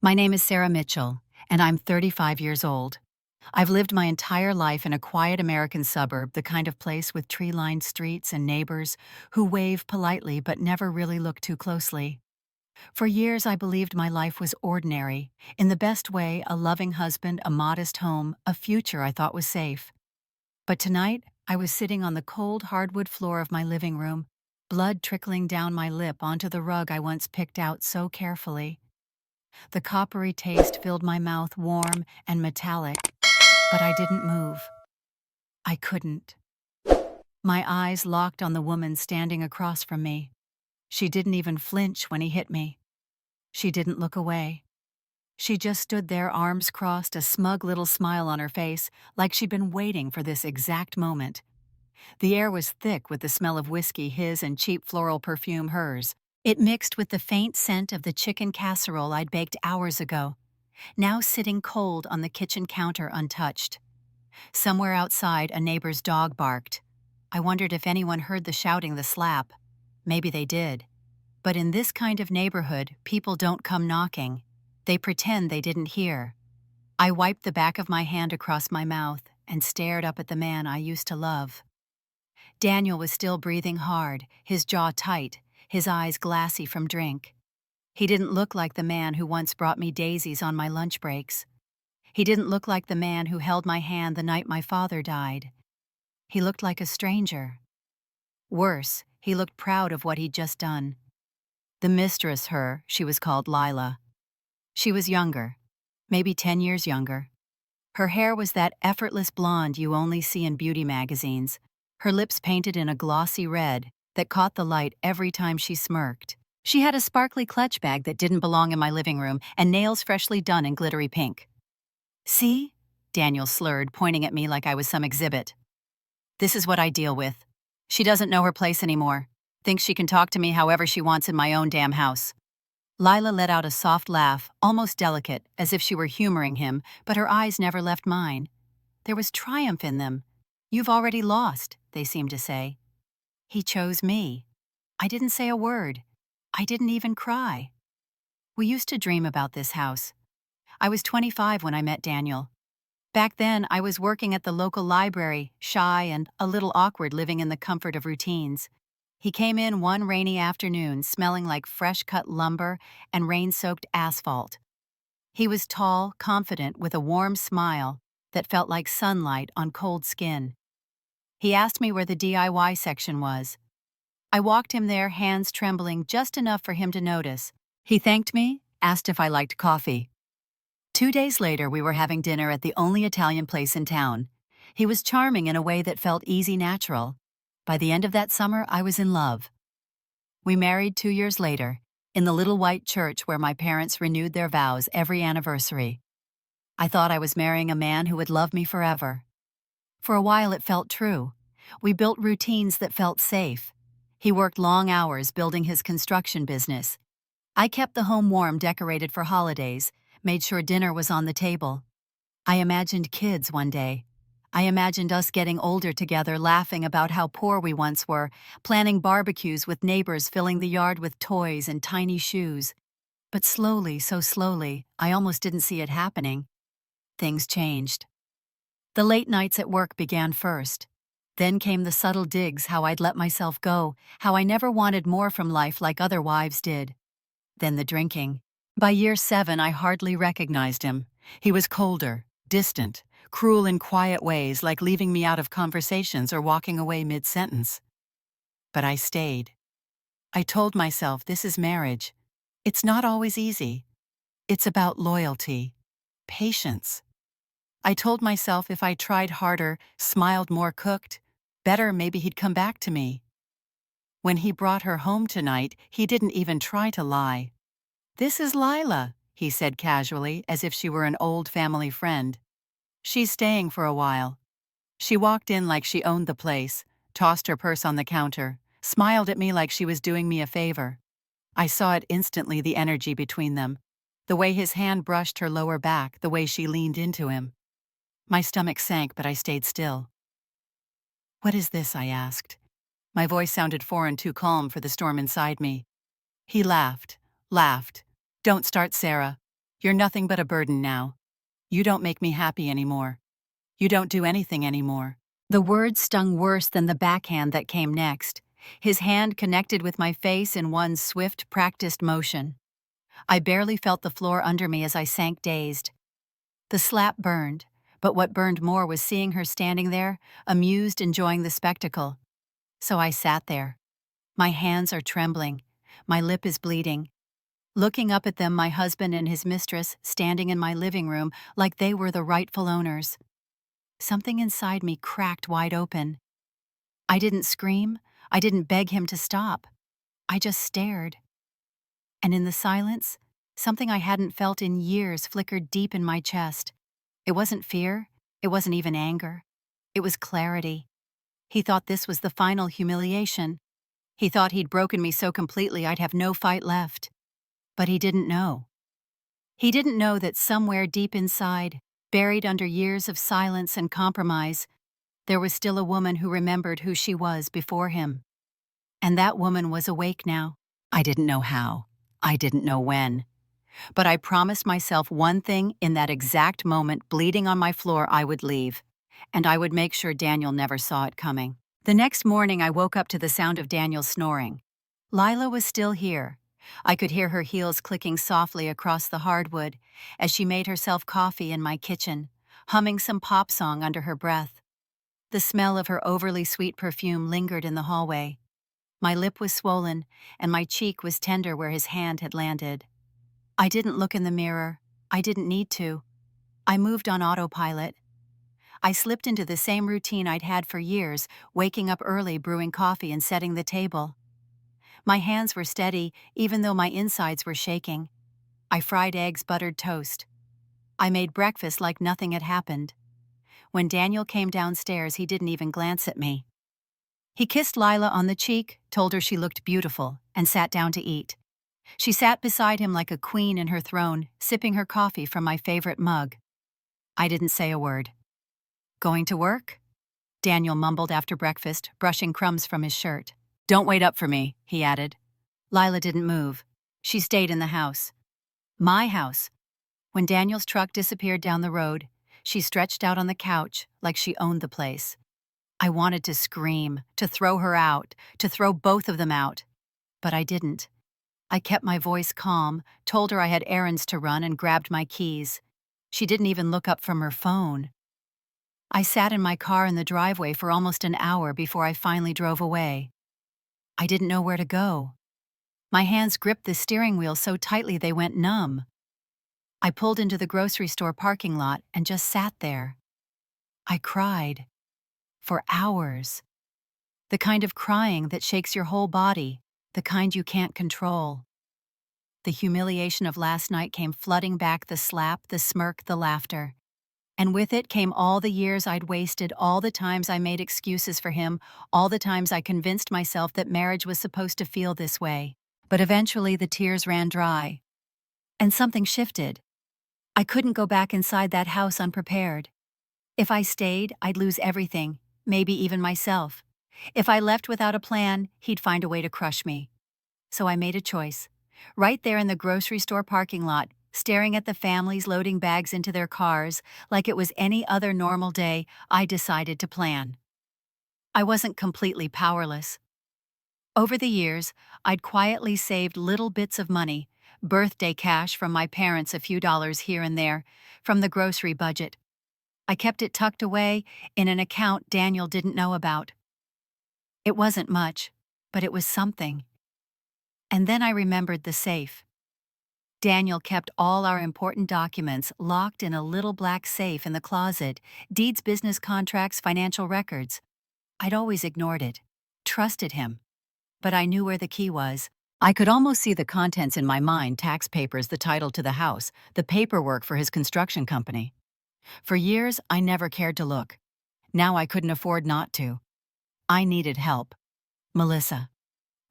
My name is Sarah Mitchell, and I'm 35 years old. I've lived my entire life in a quiet American suburb, the kind of place with tree-lined streets and neighbors who wave politely but never really look too closely. For years, I believed my life was ordinary, in the best way: a loving husband, a modest home, a future I thought was safe. But tonight, I was sitting on the cold hardwood floor of my living room, blood trickling down my lip onto the rug I once picked out so carefully. The coppery taste filled my mouth, warm and metallic, but I didn't move. I couldn't. My eyes locked on the woman standing across from me. She didn't even flinch when he hit me. She didn't look away. She just stood there, arms crossed, a smug little smile on her face, like she'd been waiting for this exact moment. The air was thick with the smell of whiskey, his, and cheap floral perfume, hers. It mixed with the faint scent of the chicken casserole I'd baked hours ago, now sitting cold on the kitchen counter untouched. Somewhere outside, a neighbor's dog barked. I wondered if anyone heard the shouting, the slap. Maybe they did. But in this kind of neighborhood, people don't come knocking. They pretend they didn't hear. I wiped the back of my hand across my mouth and stared up at the man I used to love. Daniel was still breathing hard, his jaw tight, his eyes glassy from drink. He didn't look like the man who once brought me daisies on my lunch breaks. He didn't look like the man who held my hand the night my father died. He looked like a stranger. Worse, he looked proud of what he'd just done. The mistress, she was called Lila. She was younger, maybe 10 years younger. Her hair was that effortless blonde you only see in beauty magazines, her lips painted in a glossy red that caught the light every time she smirked. She had a sparkly clutch bag that didn't belong in my living room and nails freshly done in glittery pink. "See?" Daniel slurred, pointing at me like I was some exhibit. "This is what I deal with. She doesn't know her place anymore. Thinks she can talk to me however she wants in my own damn house." Lila let out a soft laugh, almost delicate, as if she were humoring him, but her eyes never left mine. There was triumph in them. "You've already lost," they seemed to say. He chose me. I didn't say a word. I didn't even cry. We used to dream about this house. I was 25 when I met Daniel. Back then, I was working at the local library, shy and a little awkward, living in the comfort of routines. He came in one rainy afternoon, smelling like fresh-cut lumber and rain-soaked asphalt. He was tall, confident, with a warm smile that felt like sunlight on cold skin. He asked me where the DIY section was. I walked him there, hands trembling just enough for him to notice. He thanked me, asked if I liked coffee. 2 days later, we were having dinner at the only Italian place in town. He was charming in a way that felt easy, natural. By the end of that summer, I was in love. We married 2 years later, in the little white church where my parents renewed their vows every anniversary. I thought I was marrying a man who would love me forever. For a while, it felt true. We built routines that felt safe. He worked long hours building his construction business. I kept the home warm, decorated for holidays, made sure dinner was on the table. I imagined kids one day. I imagined us getting older together, laughing about how poor we once were, planning barbecues with neighbors, filling the yard with toys and tiny shoes. But slowly, so slowly, I almost didn't see it happening. Things changed. The late nights at work began first. Then came the subtle digs, how I'd let myself go, how I never wanted more from life like other wives did. Then the drinking. By year 7, I hardly recognized him. He was colder, distant, cruel in quiet ways, like leaving me out of conversations or walking away mid-sentence. But I stayed. I told myself, this is marriage. It's not always easy. It's about loyalty, patience. I told myself if I tried harder, smiled more, cooked, better, maybe he'd come back to me. When he brought her home tonight, he didn't even try to lie. "This is Lila," he said casually, as if she were an old family friend. "She's staying for a while." She walked in like she owned the place, tossed her purse on the counter, smiled at me like she was doing me a favor. I saw it instantly, the energy between them, the way his hand brushed her lower back, the way she leaned into him. My stomach sank, but I stayed still. "What is this?" I asked. My voice sounded foreign, too calm for the storm inside me. He laughed. "Don't start, Sarah. You're nothing but a burden now. You don't make me happy anymore. You don't do anything anymore." The words stung worse than the backhand that came next. His hand connected with my face in one swift, practiced motion. I barely felt the floor under me as I sank dazed. The slap burned, but what burned more was seeing her standing there, amused, enjoying the spectacle. So I sat there. My hands are trembling. My lip is bleeding. Looking up at them, my husband and his mistress standing in my living room like they were the rightful owners. Something inside me cracked wide open. I didn't scream. I didn't beg him to stop. I just stared. And in the silence, something I hadn't felt in years flickered deep in my chest. It wasn't fear. It wasn't even anger. It was clarity. He thought this was the final humiliation. He thought he'd broken me so completely I'd have no fight left. But he didn't know. He didn't know that somewhere deep inside, buried under years of silence and compromise, there was still a woman who remembered who she was before him. And that woman was awake now. I didn't know how. I didn't know when. But I promised myself one thing in that exact moment, bleeding on my floor, I would leave. And I would make sure Daniel never saw it coming. The next morning, I woke up to the sound of Daniel snoring. Lila was still here. I could hear her heels clicking softly across the hardwood as she made herself coffee in my kitchen, humming some pop song under her breath. The smell of her overly sweet perfume lingered in the hallway. My lip was swollen, and my cheek was tender where his hand had landed. I didn't look in the mirror. I didn't need to. I moved on autopilot. I slipped into the same routine I'd had for years, waking up early, brewing coffee, and setting the table. My hands were steady, even though my insides were shaking. I fried eggs, buttered toast. I made breakfast like nothing had happened. When Daniel came downstairs, he didn't even glance at me. He kissed Lila on the cheek, told her she looked beautiful, and sat down to eat. She sat beside him like a queen in her throne, sipping her coffee from my favorite mug. I didn't say a word. "Going to work?" Daniel mumbled after breakfast, brushing crumbs from his shirt. "Don't wait up for me," he added. Lila didn't move. She stayed in the house. My house. When Daniel's truck disappeared down the road, she stretched out on the couch like she owned the place. I wanted to scream, to throw her out, to throw both of them out. But I didn't. I kept my voice calm, told her I had errands to run, and grabbed my keys. She didn't even look up from her phone. I sat in my car in the driveway for almost an hour before I finally drove away. I didn't know where to go. My hands gripped the steering wheel so tightly they went numb. I pulled into the grocery store parking lot and just sat there. I cried. For hours. The kind of crying that shakes your whole body, the kind you can't control. The humiliation of last night came flooding back, the slap, the smirk, the laughter. And with it came all the years I'd wasted, all the times I made excuses for him, all the times I convinced myself that marriage was supposed to feel this way. But eventually the tears ran dry. And something shifted. I couldn't go back inside that house unprepared. If I stayed, I'd lose everything, maybe even myself. If I left without a plan, he'd find a way to crush me. So I made a choice. Right there in the grocery store parking lot, staring at the families loading bags into their cars like it was any other normal day, I decided to plan. I wasn't completely powerless. Over the years, I'd quietly saved little bits of money, birthday cash from my parents, a few dollars here and there, from the grocery budget. I kept it tucked away in an account Daniel didn't know about. It wasn't much, but it was something. And then I remembered the safe. Daniel kept all our important documents locked in a little black safe in the closet, deeds, business contracts, financial records. I'd always ignored it, trusted him. But I knew where the key was. I could almost see the contents in my mind: tax papers, the title to the house, the paperwork for his construction company. For years, I never cared to look. Now I couldn't afford not to. I needed help. Melissa.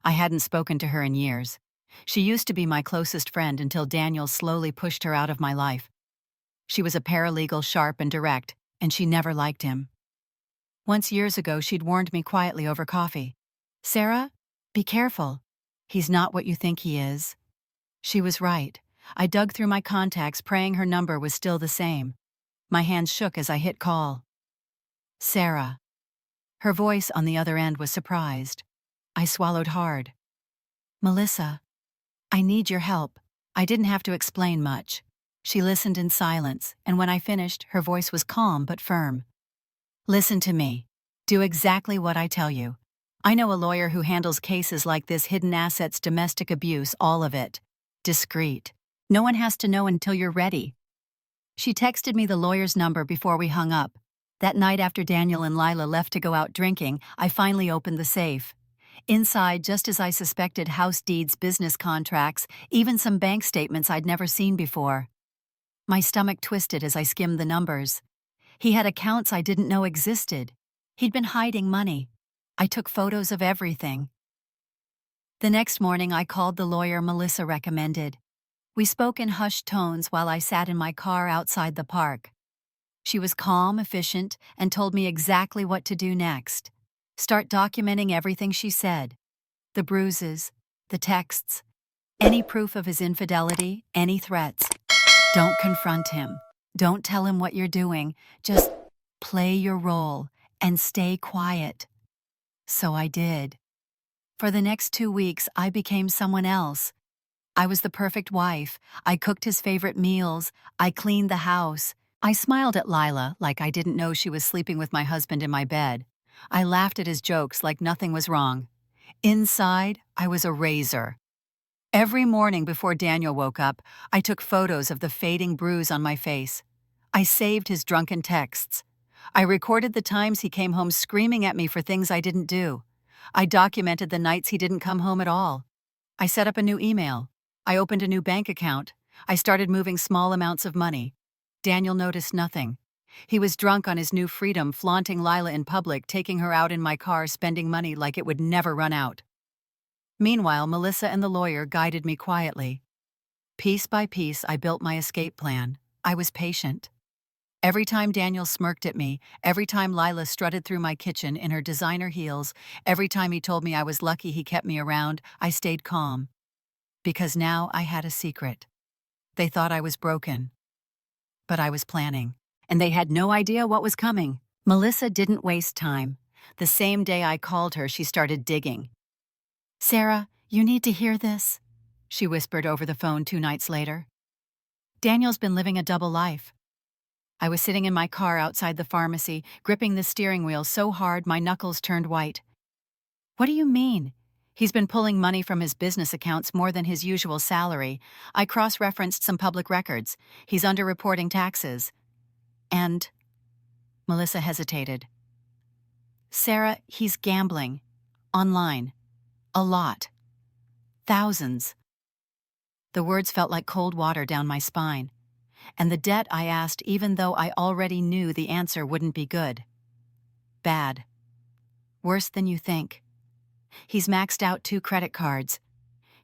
I hadn't spoken to her in years. She used to be my closest friend until Daniel slowly pushed her out of my life. She was a paralegal, sharp and direct, and she never liked him. Once years ago, she'd warned me quietly over coffee. "Sarah, be careful. He's not what you think he is." She was right. I dug through my contacts, praying her number was still the same. My hands shook as I hit call. Sarah. Her voice on the other end was surprised. I swallowed hard. Melissa, I need your help. I didn't have to explain much. She listened in silence, and when I finished, her voice was calm but firm. Listen to me. Do exactly what I tell you. I know a lawyer who handles cases like this: hidden assets, domestic abuse, all of it. Discreet. No one has to know until you're ready. She texted me the lawyer's number before we hung up. That night after Daniel and Lila left to go out drinking, I finally opened the safe. Inside, just as I suspected, house deeds, business contracts, even some bank statements I'd never seen before. My stomach twisted as I skimmed the numbers. He had accounts I didn't know existed. He'd been hiding money. I took photos of everything. The next morning, I called the lawyer Melissa recommended. We spoke in hushed tones while I sat in my car outside the park. She was calm, efficient, and told me exactly what to do next. Start documenting everything she said. The bruises, the texts, any proof of his infidelity, any threats. Don't confront him. Don't tell him what you're doing. Just play your role and stay quiet. So I did. For the next 2 weeks, I became someone else. I was the perfect wife. I cooked his favorite meals. I cleaned the house. I smiled at Lila like I didn't know she was sleeping with my husband in my bed. I laughed at his jokes like nothing was wrong. Inside, I was a razor. Every morning before Daniel woke up, I took photos of the fading bruise on my face. I saved his drunken texts. I recorded the times he came home screaming at me for things I didn't do. I documented the nights he didn't come home at all. I set up a new email. I opened a new bank account. I started moving small amounts of money. Daniel noticed nothing. He was drunk on his new freedom, flaunting Lila in public, taking her out in my car, spending money like it would never run out. Meanwhile, Melissa and the lawyer guided me quietly. Piece by piece, I built my escape plan. I was patient. Every time Daniel smirked at me, every time Lila strutted through my kitchen in her designer heels, every time he told me I was lucky he kept me around, I stayed calm. Because now I had a secret. They thought I was broken. But I was planning. And they had no idea what was coming. Melissa didn't waste time. The same day I called her, she started digging. Sarah, you need to hear this, she whispered over the phone 2 nights later. Daniel's been living a double life. I was sitting in my car outside the pharmacy, gripping the steering wheel so hard my knuckles turned white. What do you mean? He's been pulling money from his business accounts more than his usual salary. I cross-referenced some public records. He's underreporting taxes. And Melissa hesitated. Sarah, he's gambling. Online. A lot. Thousands. The words felt like cold water down my spine. And the debt I asked, even though I already knew the answer wouldn't be good. Bad. Worse than you think. He's maxed out 2 credit cards.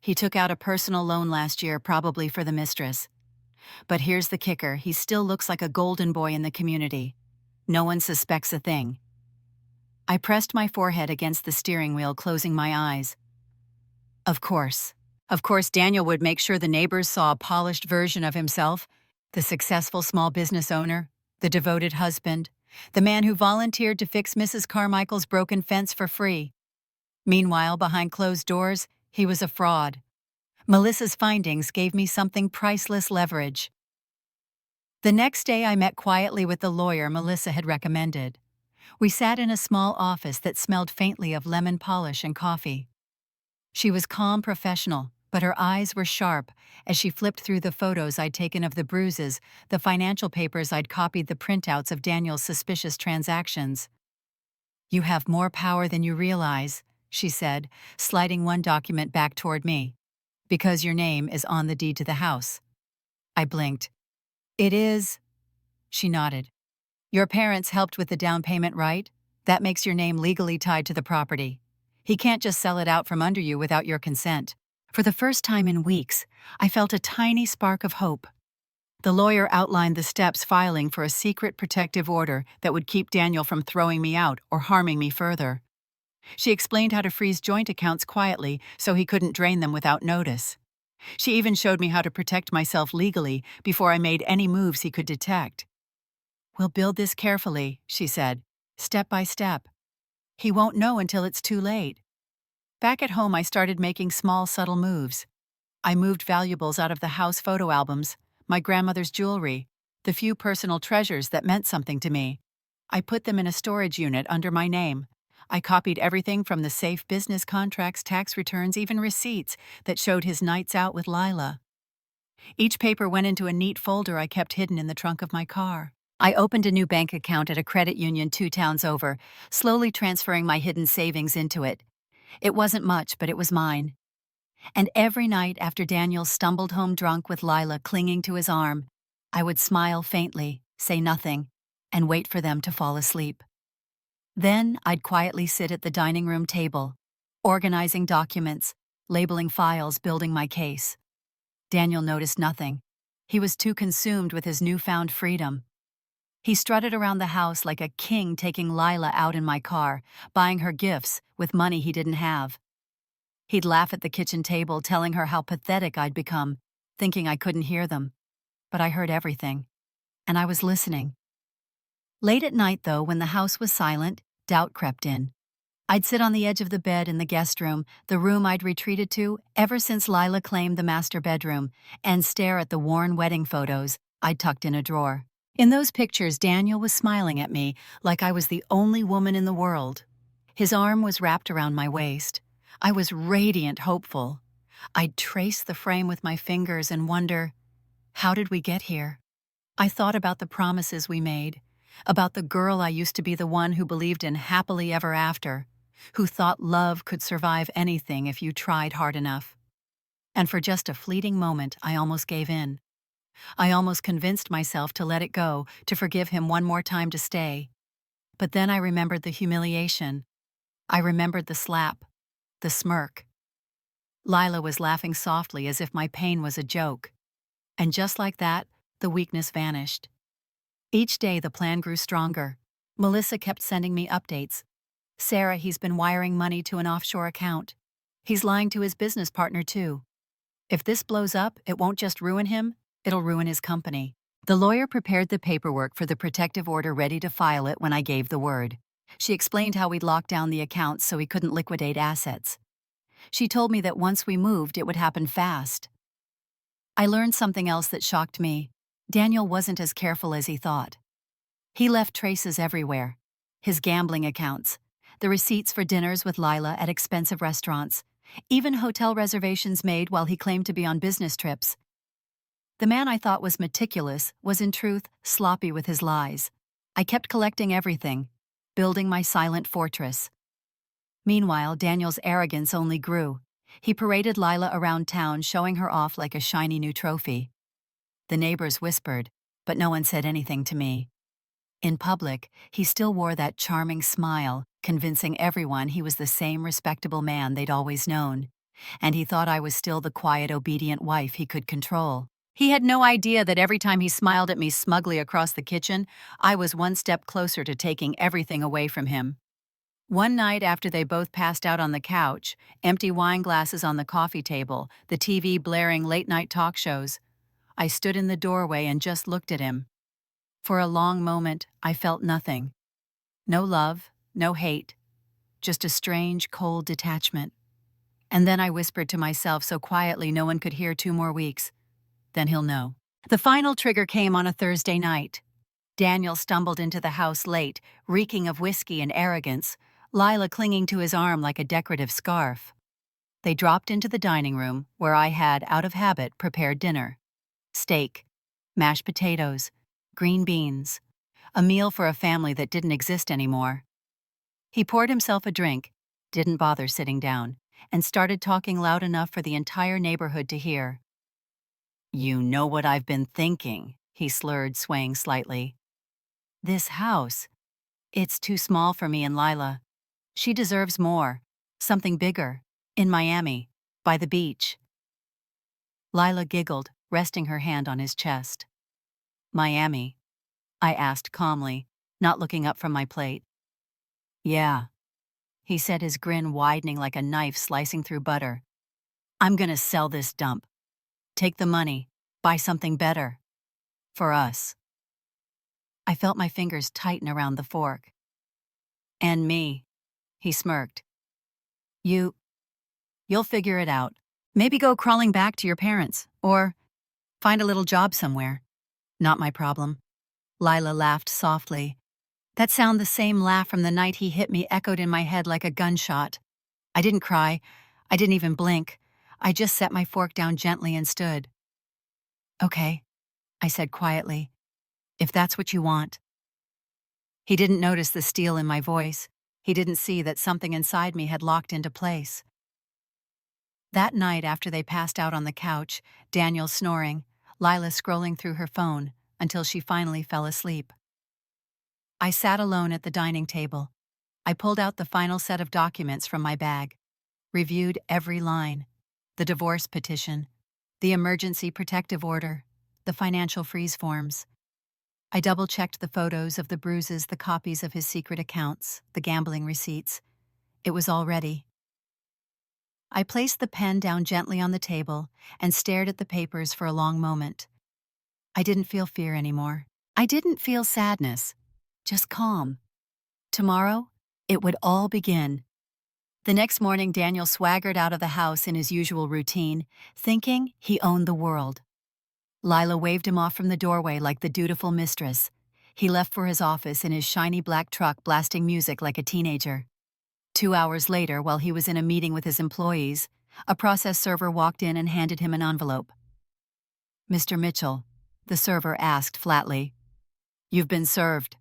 He took out a personal loan last year, probably for the Mistress. But here's the kicker, he still looks like a golden boy in the community. No one suspects a thing. I pressed my forehead against the steering wheel, closing my eyes. Of course. Of course Daniel would make sure the neighbors saw a polished version of himself, the successful small business owner, the devoted husband, the man who volunteered to fix Mrs. Carmichael's broken fence for free. Meanwhile, behind closed doors, he was a fraud. Melissa's findings gave me something priceless: leverage. The next day I met quietly with the lawyer Melissa had recommended. We sat in a small office that smelled faintly of lemon polish and coffee. She was calm, professional, but her eyes were sharp as she flipped through the photos I'd taken of the bruises, the financial papers I'd copied, the printouts of Daniel's suspicious transactions. You have more power than you realize, she said, sliding one document back toward me. Because your name is on the deed to the house. I blinked. It is. She nodded. Your parents helped with the down payment, right? That makes your name legally tied to the property. He can't just sell it out from under you without your consent. For the first time in weeks, I felt a tiny spark of hope. The lawyer outlined the steps, filing for a secret protective order that would keep Daniel from throwing me out or harming me further. She explained how to freeze joint accounts quietly so he couldn't drain them without notice. She even showed me how to protect myself legally before I made any moves he could detect. "We'll build this carefully," she said, "step by step. He won't know until it's too late." Back at home, I started making small, subtle moves. I moved valuables out of the house photo albums, my grandmother's jewelry, the few personal treasures that meant something to me. I put them in a storage unit under my name. I copied everything from the safe business contracts, tax returns, even receipts that showed his nights out with Lila. Each paper went into a neat folder I kept hidden in the trunk of my car. I opened a new bank account at a credit union 2 towns over, slowly transferring my hidden savings into it. It wasn't much, but it was mine. And every night after Daniel stumbled home drunk with Lila clinging to his arm, I would smile faintly, say nothing, and wait for them to fall asleep. Then I'd quietly sit at the dining room table, organizing documents, labeling files, building my case. Daniel noticed nothing. He was too consumed with his newfound freedom. He strutted around the house like a king, taking Lila out in my car, buying her gifts with money he didn't have. He'd laugh at the kitchen table, telling her how pathetic I'd become, thinking I couldn't hear them. But I heard everything, and I was listening. Late at night, though, when the house was silent, doubt crept in. I'd sit on the edge of the bed in the guest room, the room I'd retreated to ever since Lila claimed the master bedroom, and stare at the worn wedding photos I'd tucked in a drawer. In those pictures, Daniel was smiling at me like I was the only woman in the world. His arm was wrapped around my waist. I was radiant, hopeful. I'd trace the frame with my fingers and wonder, how did we get here? I thought about the promises we made, about the girl I used to be, the one who believed in happily ever after, who thought love could survive anything if you tried hard enough. And for just a fleeting moment, I almost gave in. I almost convinced myself to let it go, to forgive him one more time, to stay. But then I remembered the humiliation. I remembered the slap, the smirk. Lila was laughing softly as if my pain was a joke. And just like that, the weakness vanished. Each day the plan grew stronger. Melissa kept sending me updates. "Sarah, he's been wiring money to an offshore account. He's lying to his business partner too. If this blows up, it won't just ruin him, it'll ruin his company." The lawyer prepared the paperwork for the protective order, ready to file it when I gave the word. She explained how we'd locked down the accounts so he couldn't liquidate assets. She told me that once we moved, it would happen fast. I learned something else that shocked me. Daniel wasn't as careful as he thought. He left traces everywhere. His gambling accounts, the receipts for dinners with Lila at expensive restaurants, even hotel reservations made while he claimed to be on business trips. The man I thought was meticulous was in truth sloppy with his lies. I kept collecting everything, building my silent fortress. Meanwhile, Daniel's arrogance only grew. He paraded Lila around town, showing her off like a shiny new trophy. The neighbors whispered, but no one said anything to me. In public, he still wore that charming smile, convincing everyone he was the same respectable man they'd always known. And he thought I was still the quiet, obedient wife he could control. He had no idea that every time he smiled at me smugly across the kitchen, I was one step closer to taking everything away from him. One night after they both passed out on the couch, empty wine glasses on the coffee table, the TV blaring late-night talk shows, I stood in the doorway and just looked at him. For a long moment, I felt nothing. No love, no hate, just a strange, cold detachment. And then I whispered to myself so quietly no one could hear, 2 more weeks. Then he'll know. The final trigger came on a Thursday night. Daniel stumbled into the house late, reeking of whiskey and arrogance, Lila clinging to his arm like a decorative scarf. They dropped into the dining room, where I had, out of habit, prepared dinner. Steak, mashed potatoes, green beans, a meal for a family that didn't exist anymore. He poured himself a drink, didn't bother sitting down, and started talking loud enough for the entire neighborhood to hear. "You know what I've been thinking," he slurred, swaying slightly. "This house, it's too small for me and Lila. She deserves more, something bigger, in Miami, by the beach." Lila giggled, resting her hand on his chest. "Miami?" I asked calmly, not looking up from my plate. "Yeah," he said, his grin widening like a knife slicing through butter. "I'm gonna sell this dump. Take the money. Buy something better. For us. I felt my fingers tighten around the fork. And me. He smirked. You'll figure it out. Maybe go crawling back to your parents, or find a little job somewhere. Not my problem. Lila laughed softly. That sound, the same laugh from the night he hit me, echoed in my head like a gunshot. I didn't cry. I didn't even blink. I just set my fork down gently and stood. Okay, I said quietly, if that's what you want. He didn't notice the steel in my voice. He didn't see that something inside me had locked into place. That night, after they passed out on the couch, Daniel snoring, Lila scrolling through her phone, until she finally fell asleep. I sat alone at the dining table. I pulled out the final set of documents from my bag, reviewed every line: the divorce petition, the emergency protective order, the financial freeze forms. I double-checked the photos of the bruises, the copies of his secret accounts, the gambling receipts. It was all ready. I placed the pen down gently on the table and stared at the papers for a long moment. I didn't feel fear anymore. I didn't feel sadness, just calm. Tomorrow, it would all begin. The next morning, Daniel swaggered out of the house in his usual routine, thinking he owned the world. Lila waved him off from the doorway like the dutiful mistress. He left for his office in his shiny black truck, blasting music like a teenager. 2 hours later, while he was in a meeting with his employees, a process server walked in and handed him an envelope. "Mr. Mitchell," the server asked flatly. "You've been served."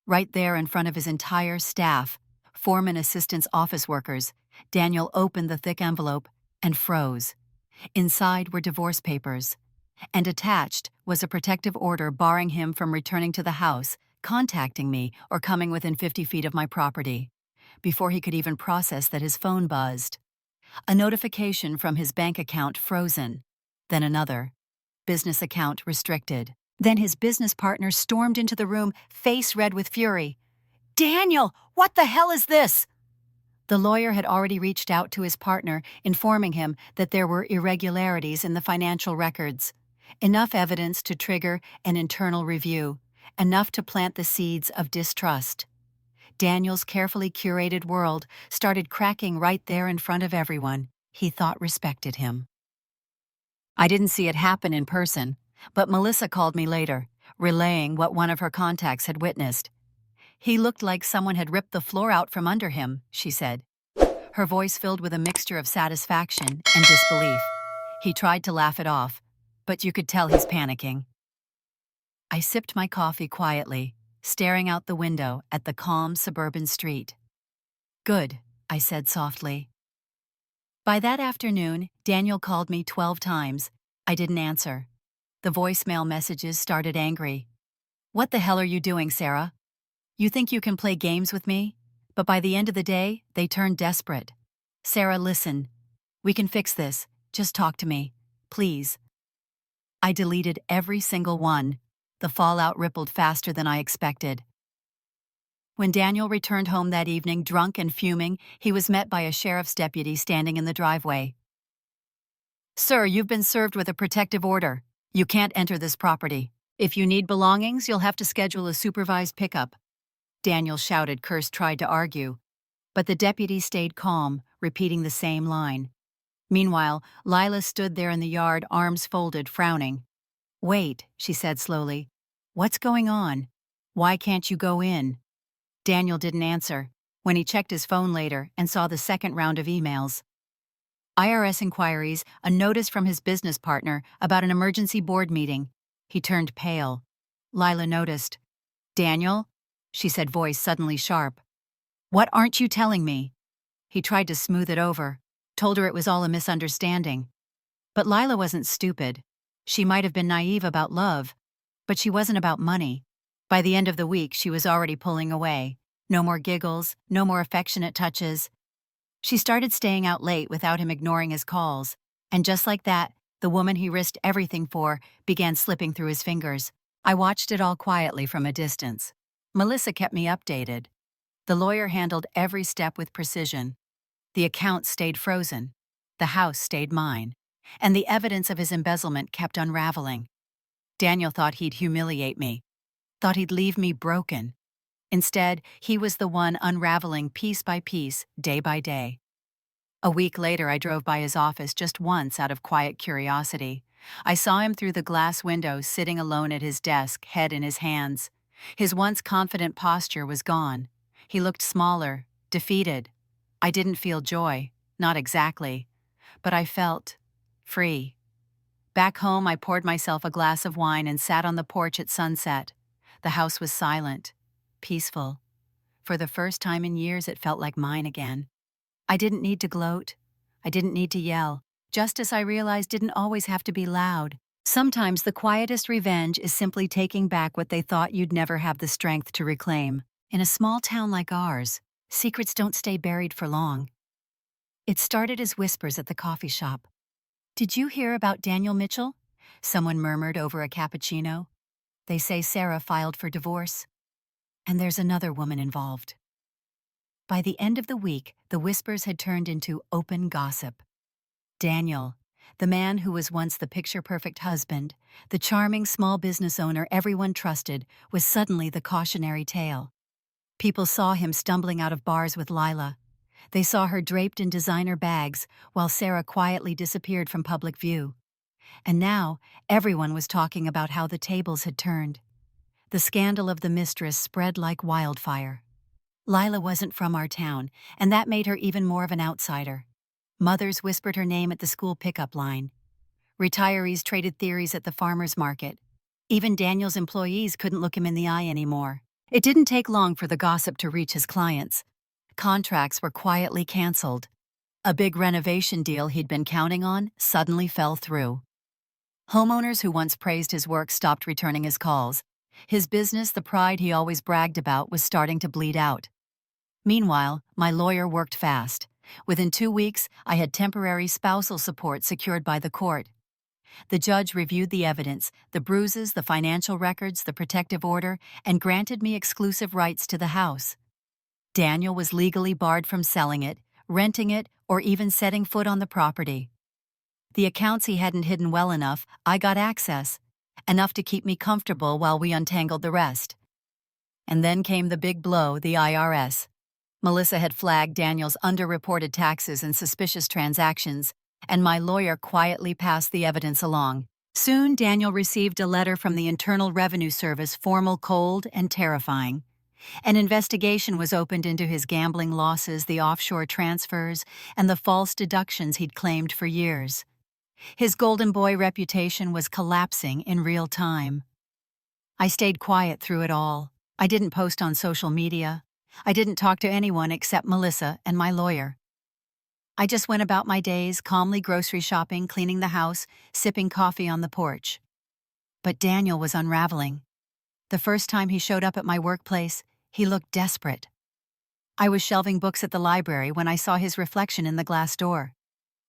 Right there in front of his entire staff, foreman, assistants, office workers, Daniel opened the thick envelope and froze. Inside were divorce papers, and attached was a protective order barring him from returning to the house, contacting me, or coming within 50 feet of my property. Before he could even process that, his phone buzzed. A notification from his bank account frozen. Then another. Business account restricted. Then his business partner stormed into the room, face red with fury. "Daniel, what the hell is this?" The lawyer had already reached out to his partner, informing him that there were irregularities in the financial records. Enough evidence to trigger an internal review. Enough to plant the seeds of distrust. Daniel's carefully curated world started cracking right there in front of everyone he thought respected him. I didn't see it happen in person, but Melissa called me later, relaying what one of her contacts had witnessed. "He looked like someone had ripped the floor out from under him," she said, her voice filled with a mixture of satisfaction and disbelief. "He tried to laugh it off, but you could tell he's panicking." I sipped my coffee quietly, staring out the window at the calm suburban street. "Good," I said softly. By that afternoon, Daniel called me 12 times. I didn't answer. The voicemail messages started angry. "What the hell are you doing, Sarah? You think you can play games with me?" But by the end of the day, they turned desperate. "Sarah, listen. We can fix this. Just talk to me. Please." I deleted every single one. The fallout rippled faster than I expected. When Daniel returned home that evening, drunk and fuming, he was met by a sheriff's deputy standing in the driveway. "Sir, you've been served with a protective order. You can't enter this property. If you need belongings, you'll have to schedule a supervised pickup." Daniel shouted, cursed, tried to argue. But the deputy stayed calm, repeating the same line. Meanwhile, Lila stood there in the yard, arms folded, frowning. "Wait," she said slowly. "What's going on? Why can't you go in?" Daniel didn't answer. When he checked his phone later and saw the second round of emails. IRS inquiries, a notice from his business partner about an emergency board meeting. He turned pale. Lila noticed. "Daniel?" she said, voice suddenly sharp. "What aren't you telling me?" He tried to smooth it over, told her it was all a misunderstanding. But Lila wasn't stupid. She might have been naive about love, but she wasn't about money. By the end of the week, she was already pulling away. No more giggles, no more affectionate touches. She started staying out late without him ignoring his calls, and just like that, the woman he risked everything for began slipping through his fingers. I watched it all quietly from a distance. Melissa kept me updated. The lawyer handled every step with precision. The account stayed frozen. The house stayed mine. and the evidence of his embezzlement kept unraveling. Daniel thought he'd humiliate me, thought he'd leave me broken. Instead, he was the one unraveling piece by piece, day by day. A week later, I drove by his office just once out of quiet curiosity. I saw him through the glass window, sitting alone at his desk, head in his hands. His once confident posture was gone. He looked smaller, defeated. I didn't feel joy, not exactly, but I felt free. Back home, I poured myself a glass of wine and sat on the porch at sunset. The house was silent, peaceful. For the first time in years, it felt like mine again. I didn't need to gloat. I didn't need to yell. Justice, I realized, didn't always have to be loud. Sometimes the quietest revenge is simply taking back what they thought you'd never have the strength to reclaim. In a small town like ours, secrets don't stay buried for long. It started as whispers at the coffee shop. "Did you hear about Daniel Mitchell?" Someone murmured over a cappuccino. "They say Sarah filed for divorce. And there's another woman involved." By the end of the week, the whispers had turned into open gossip. Daniel, the man who was once the picture-perfect husband, the charming small business owner everyone trusted, was suddenly the cautionary tale. People saw him stumbling out of bars with Lila. They saw her draped in designer bags, while Sarah quietly disappeared from public view. And now, everyone was talking about how the tables had turned. The scandal of the Mistress spread like wildfire. Lila wasn't from our town, and that made her even more of an outsider. Mothers whispered her name at the school pickup line. Retirees traded theories at the farmer's market. Even Daniel's employees couldn't look him in the eye anymore. It didn't take long for the gossip to reach his clients. Contracts were quietly canceled. A big renovation deal he'd been counting on suddenly fell through. Homeowners who once praised his work stopped returning his calls. His business, the pride he always bragged about, was starting to bleed out. Meanwhile, my lawyer worked fast. Within 2 weeks, I had temporary spousal support secured by the court. The judge reviewed the evidence, the bruises, the financial records, the protective order, and granted me exclusive rights to the house. Daniel was legally barred from selling it, renting it, or even setting foot on the property. The accounts he hadn't hidden well enough, I got access, enough to keep me comfortable while we untangled the rest. And then came the big blow, the IRS. Melissa had flagged Daniel's underreported taxes and suspicious transactions, and my lawyer quietly passed the evidence along. Soon, Daniel received a letter from the Internal Revenue Service, formal, cold, and terrifying. An investigation was opened into his gambling losses, the offshore transfers, and the false deductions he'd claimed for years. His golden boy reputation was collapsing in real time. I stayed quiet through it all. I didn't post on social media. I didn't talk to anyone except Melissa and my lawyer. I just went about my days, calmly grocery shopping, cleaning the house, sipping coffee on the porch. But Daniel was unraveling. The first time he showed up at my workplace, he looked desperate. I was shelving books at the library when I saw his reflection in the glass door.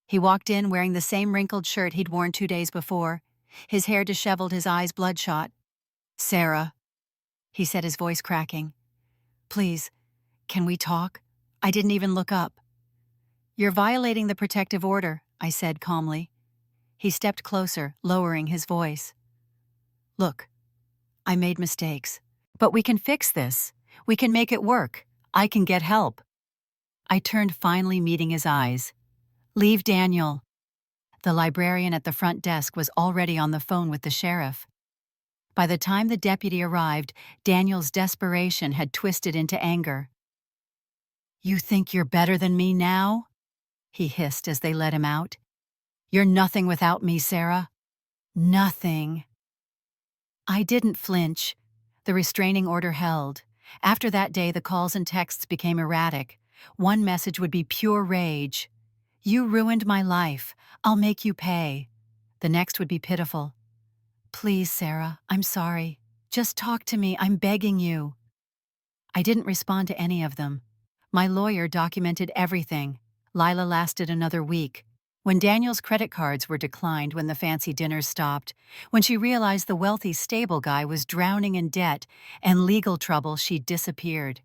He walked in wearing the same wrinkled shirt he'd worn 2 days before, his hair disheveled, his eyes bloodshot. "Sarah," he said, his voice cracking. "Please, can we talk?" I didn't even look up. "You're violating the protective order," I said calmly. He stepped closer, lowering his voice. "Look, I made mistakes, but we can fix this. We can make it work. I can get help." I turned, finally meeting his eyes. "Leave Daniel." The librarian at the front desk was already on the phone with the sheriff. By the time the deputy arrived, Daniel's desperation had twisted into anger. "You think you're better than me now?" he hissed as they let him out. "You're nothing without me, Sarah. Nothing." I didn't flinch. The restraining order held. After that day, the calls and texts became erratic. One message would be pure rage. "You ruined my life. I'll make you pay." The next would be pitiful. "Please, Sarah, I'm sorry. Just talk to me, I'm begging you." I didn't respond to any of them. My lawyer documented everything. Lila lasted another week. When Daniel's credit cards were declined, when the fancy dinners stopped, when she realized the wealthy, stable guy was drowning in debt and legal trouble, she disappeared.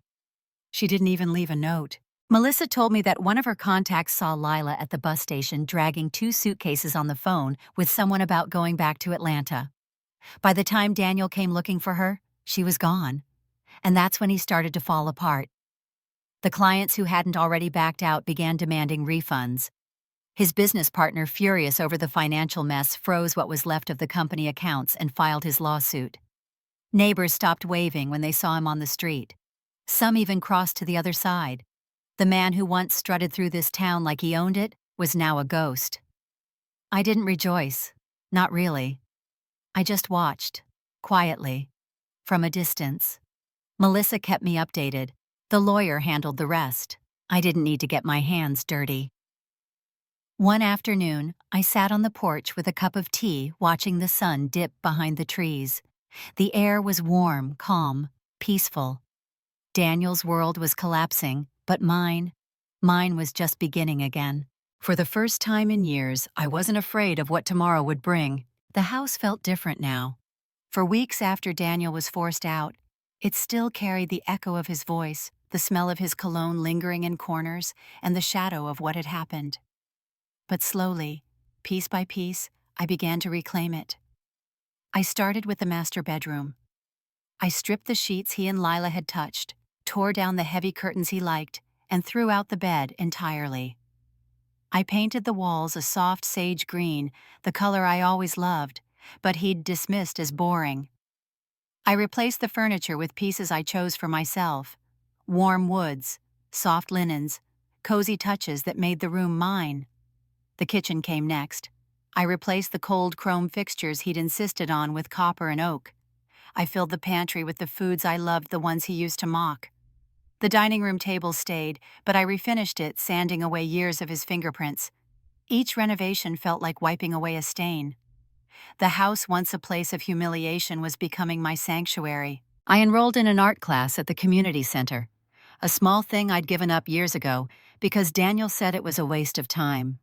She didn't even leave a note. Melissa told me that one of her contacts saw Lila at the bus station dragging 2 suitcases on the phone with someone about going back to Atlanta. By the time Daniel came looking for her, she was gone. And that's when he started to fall apart. The clients who hadn't already backed out began demanding refunds. His business partner, furious over the financial mess, froze what was left of the company accounts and filed his lawsuit. Neighbors stopped waving when they saw him on the street. Some even crossed to the other side. The man who once strutted through this town like he owned it was now a ghost. I didn't rejoice. Not really. I just watched, quietly, from a distance. Melissa kept me updated. The lawyer handled the rest. I didn't need to get my hands dirty. One afternoon, I sat on the porch with a cup of tea watching the sun dip behind the trees. The air was warm, calm, peaceful. Daniel's world was collapsing, but mine was just beginning again. For the first time in years, I wasn't afraid of what tomorrow would bring. The house felt different now. For weeks after Daniel was forced out, it still carried the echo of his voice, the smell of his cologne lingering in corners, and the shadow of what had happened. But slowly, piece by piece, I began to reclaim it. I started with the master bedroom. I stripped the sheets he and Lila had touched, tore down the heavy curtains he liked, and threw out the bed entirely. I painted the walls a soft sage green, the color I always loved, but he'd dismissed as boring. I replaced the furniture with pieces I chose for myself: warm woods, soft linens, cozy touches that made the room mine. The kitchen came next. I replaced the cold chrome fixtures he'd insisted on with copper and oak. I filled the pantry with the foods I loved, the ones he used to mock. The dining room table stayed, but I refinished it, sanding away years of his fingerprints. Each renovation felt like wiping away a stain. The house, once a place of humiliation, was becoming my sanctuary. I enrolled in an art class at the community center, a small thing I'd given up years ago because Daniel said it was a waste of time.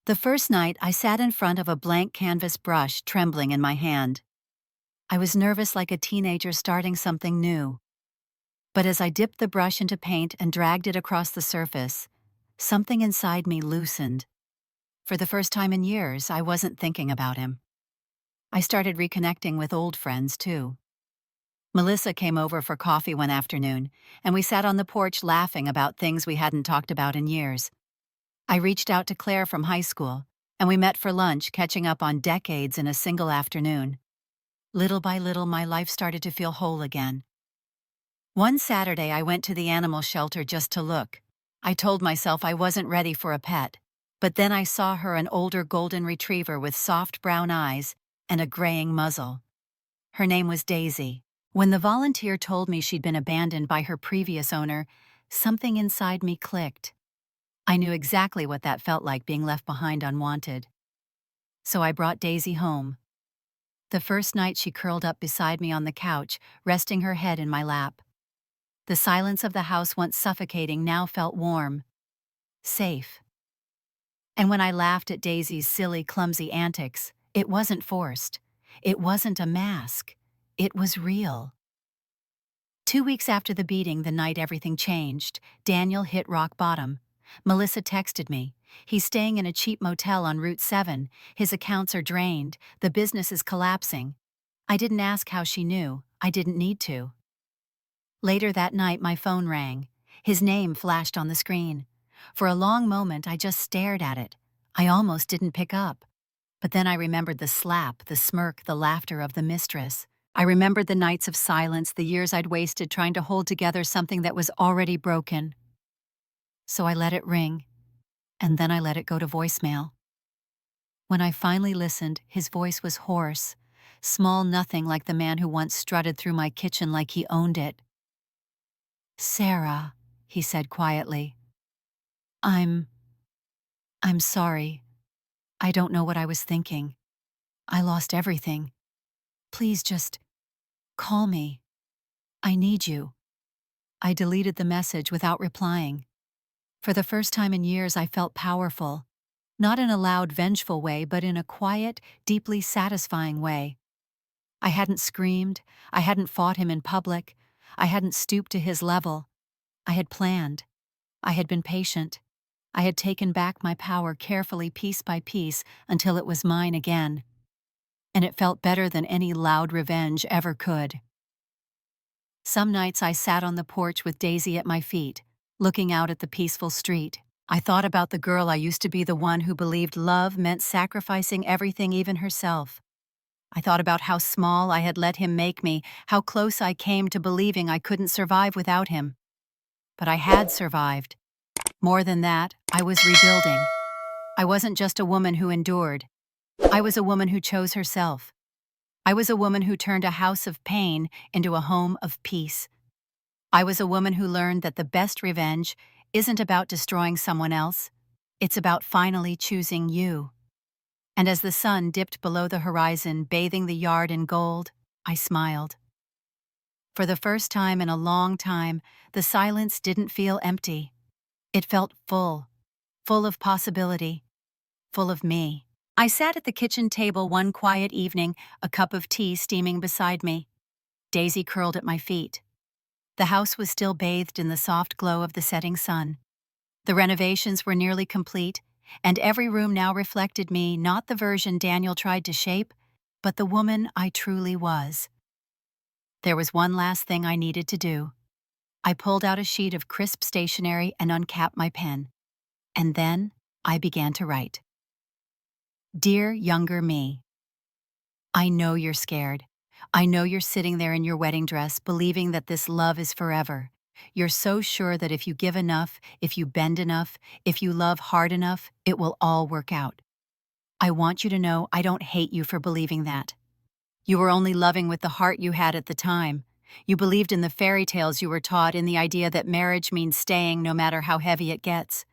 The first night, I sat in front of a blank canvas brush, trembling in my hand. I was nervous like a teenager starting something new. But as I dipped the brush into paint and dragged it across the surface, something inside me loosened. For the first time in years, I wasn't thinking about him. I started reconnecting with old friends, too. Melissa came over for coffee one afternoon, and we sat on the porch laughing about things we hadn't talked about in years. I reached out to Claire from high school, and we met for lunch, catching up on decades in a single afternoon. Little by little, my life started to feel whole again. One Saturday, I went to the animal shelter just to look. I told myself I wasn't ready for a pet, but then I saw her, an older golden retriever with soft brown eyes and a graying muzzle. Her name was Daisy. When the volunteer told me she'd been abandoned by her previous owner, something inside me clicked. I knew exactly what that felt like, being left behind unwanted. So I brought Daisy home. The first night, she curled up beside me on the couch, resting her head in my lap. The silence of the house, once suffocating, now felt warm, safe. And when I laughed at Daisy's silly, clumsy antics, it wasn't forced. It wasn't a mask. It was real. 2 weeks after the beating, the night everything changed, Daniel hit rock bottom. Melissa texted me. He's staying in a cheap motel on Route 7. His accounts are drained. The business is collapsing. I didn't ask how she knew. I didn't need to. Later that night, my phone rang. His name flashed on the screen. For a long moment, I just stared at it. I almost didn't pick up. But then I remembered the slap, the smirk, the laughter of the Mistress. I remembered the nights of silence, the years I'd wasted trying to hold together something that was already broken. So I let it ring, and then I let it go to voicemail. When I finally listened, his voice was hoarse, small, nothing like the man who once strutted through my kitchen like he owned it. "Sarah," he said quietly. I'm sorry. I don't know what I was thinking. I lost everything. Please just call me. I need you." I deleted the message without replying. For the first time in years, I felt powerful. Not in a loud, vengeful way, but in a quiet, deeply satisfying way. I hadn't screamed. I hadn't fought him in public. I hadn't stooped to his level. I had planned. I had been patient. I had taken back my power carefully, piece by piece, until it was mine again. And it felt better than any loud revenge ever could. Some nights I sat on the porch with Daisy at my feet, looking out at the peaceful street. I thought about the girl I used to be, the one who believed love meant sacrificing everything, even herself. I thought about how small I had let him make me, how close I came to believing I couldn't survive without him. But I had survived. More than that, I was rebuilding. I wasn't just a woman who endured. I was a woman who chose herself. I was a woman who turned a house of pain into a home of peace. I was a woman who learned that the best revenge isn't about destroying someone else. It's about finally choosing you. And as the sun dipped below the horizon, bathing the yard in gold, I smiled. For the first time in a long time, the silence didn't feel empty. It felt full, full of possibility, full of me. I sat at the kitchen table one quiet evening, a cup of tea steaming beside me. Daisy curled at my feet. The house was still bathed in the soft glow of the setting sun. The renovations were nearly complete, and every room now reflected me, not the version Daniel tried to shape, but the woman I truly was. There was one last thing I needed to do. I pulled out a sheet of crisp stationery and uncapped my pen. And then I began to write. Dear younger me, I know you're scared. I know you're sitting there in your wedding dress, believing that this love is forever. You're so sure that if you give enough, if you bend enough, if you love hard enough, it will all work out. I want you to know I don't hate you for believing that. You were only loving with the heart you had at the time. You believed in the fairy tales you were taught, in the idea that marriage means staying no matter how heavy it gets.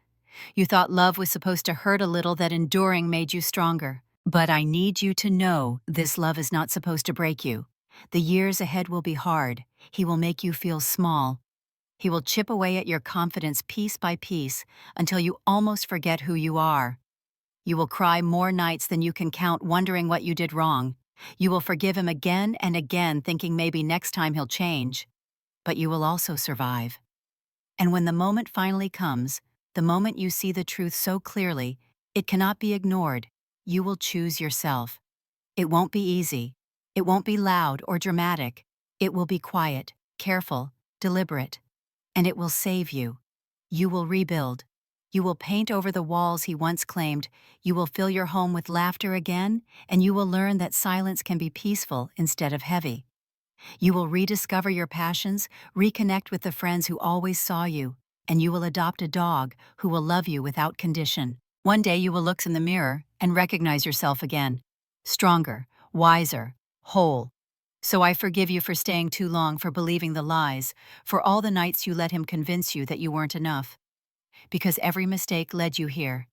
You thought love was supposed to hurt a little, that enduring made you stronger. But I need you to know this love is not supposed to break you. The years ahead will be hard. He will make you feel small. He will chip away at your confidence piece by piece until you almost forget who you are. You will cry more nights than you can count, wondering what you did wrong. You will forgive him again and again, thinking maybe next time he'll change. But you will also survive. And when the moment finally comes, the moment you see the truth so clearly, it cannot be ignored. You will choose yourself. It won't be easy. It won't be loud or dramatic. It will be quiet, careful, deliberate. And it will save you. You will rebuild. You will paint over the walls he once claimed. You will fill your home with laughter again, and you will learn that silence can be peaceful instead of heavy. You will rediscover your passions, reconnect with the friends who always saw you, and you will adopt a dog who will love you without condition. One day you will look in the mirror and recognize yourself again. Stronger, wiser, whole. So I forgive you for staying too long, for believing the lies, for all the nights you let him convince you that you weren't enough. Because every mistake led you here,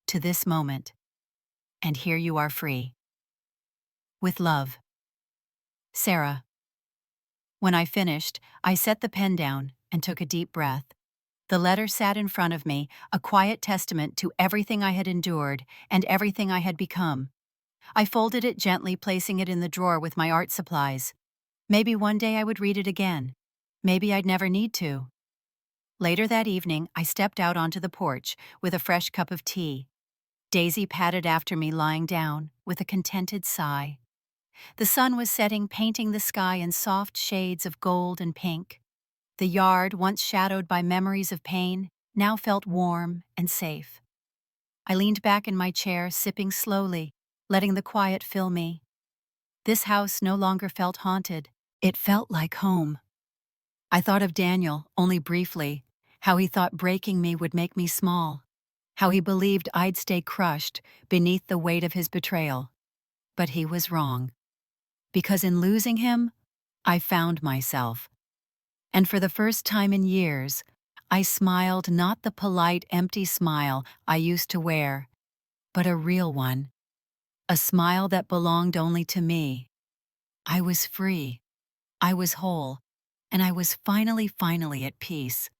to this moment. And here you are, free. With love. Sarah. When I finished, I set the pen down and took a deep breath. The letter sat in front of me, a quiet testament to everything I had endured and everything I had become. I folded it gently, placing it in the drawer with my art supplies. Maybe one day I would read it again. Maybe I'd never need to. Later that evening, I stepped out onto the porch with a fresh cup of tea. Daisy padded after me, lying down, with a contented sigh. The sun was setting, painting the sky in soft shades of gold and pink. The yard, once shadowed by memories of pain, now felt warm and safe. I leaned back in my chair, sipping slowly, letting the quiet fill me. This house no longer felt haunted. It felt like home. I thought of Daniel, only briefly, how he thought breaking me would make me small, how he believed I'd stay crushed beneath the weight of his betrayal. But he was wrong. Because in losing him, I found myself. And for the first time in years, I smiled, not the polite, empty smile I used to wear, but a real one. A smile that belonged only to me. I was free. I was whole. And I was finally at peace.